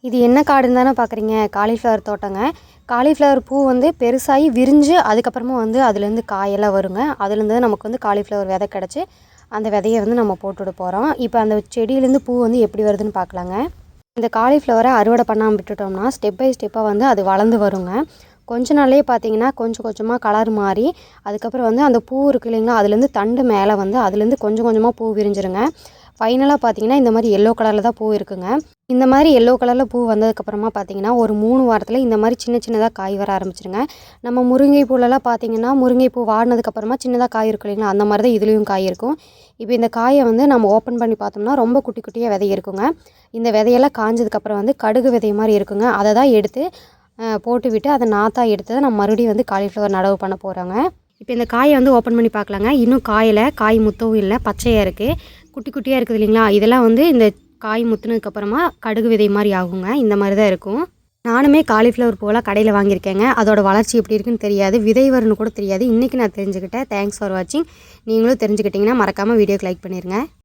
இது என்ன காடுன்னு தானே பார்க்குறீங்க? காலிஃப்ளவர் தோட்டங்க. காலிஃப்ளவர் பூ வந்து பெருசாகி விரிஞ்சு அதுக்கப்புறமா வந்து அதுலேருந்து காயெல்லாம் வருங்க. அதுலேருந்து தான் நமக்கு வந்து காலிஃப்ளவர் விதை கிடச்சி அந்த விதையை வந்து நம்ம போட்டுவிட போகிறோம். இப்போ அந்த செடியிலேருந்து பூ வந்து எப்படி வருதுன்னு பார்க்கலாங்க. இந்த காலிஃப்ளவரை அறுவடை பண்ணாமல் விட்டுட்டோம்னா ஸ்டெப் பை ஸ்டெப்பாக வந்து அது வளர்ந்து வருங்க. கொஞ்ச நாள்லேயே பார்த்தீங்கன்னா கொஞ்சம் கொஞ்சமாக கலர் மாறி அதுக்கப்புறம் வந்து அந்த பூ இருக்கு இல்லைங்களா, அதுலேருந்து தண்டு மேலே வந்து அதுலேருந்து கொஞ்சம் கொஞ்சமாக பூ விரிஞ்சிருங்க. ஃபைனலாக பார்த்தீங்கன்னா இந்த மாதிரி எல்லோ கலரில் தான் பூ இருக்குங்க. இந்த மாதிரி எல்லோ கலரில் பூ வந்ததுக்கப்புறமா பார்த்தீங்கன்னா ஒரு 3 வாரத்தில் இந்த மாதிரி சின்ன சின்னதாக காய் வர ஆரம்பிச்சிருங்க. நம்ம முருங்கை பூலெல்லாம் பார்த்தீங்கன்னா முருங்கை பூ வாடினதுக்கப்புறமா சின்னதாக காய் இருக்கும் இல்லைங்களா, அந்த மாதிரி தான் இதுலேயும் காய் இருக்கும். இப்போ இந்த காயை வந்து நம்ம ஓப்பன் பண்ணி பார்த்தோம்னா ரொம்ப குட்டி குட்டியாக விதை இருக்குங்க. இந்த விதையெல்லாம் காஞ்சதுக்கப்புறம் வந்து கடுகு விதை மாதிரி இருக்குங்க. அதை தான் எடுத்து போட்டு விட்டு அதை நாற்றாக எடுத்து நம்ம மறுபடியும் வந்து காலிஃப்ளவர் நடவு பண்ண போகிறோங்க. இப்போ இந்த காயை வந்து ஓப்பன் பண்ணி பார்க்கலாங்க. இன்னும் காய் முத்தவும் இல்லை, பச்சையாக இருக்குது, குட்டி குட்டியாக இருக்குது இல்லைங்களா. இதெல்லாம் வந்து இந்த காய் முத்துனதுக்கப்புறமா கடுகு விதை மாதிரி ஆகுங்க. இந்த மாதிரி தான் இருக்கும். நானுமே காலிஃப்ளவர் பூவெல்லாம் கடையில் வாங்கியிருக்கேங்க. அதோட வளர்ச்சி எப்படி இருக்குன்னு தெரியாது, விதை வரும்னு கூட தெரியாது. இன்றைக்கி நான் தெரிஞ்சுக்கிட்டேன். தேங்க்ஸ் ஃபார் வாட்சிங். நீங்களும் தெரிஞ்சுக்கிட்டிங்கன்னா மறக்காமல் வீடியோக்கு லைக் பண்ணிடுங்க.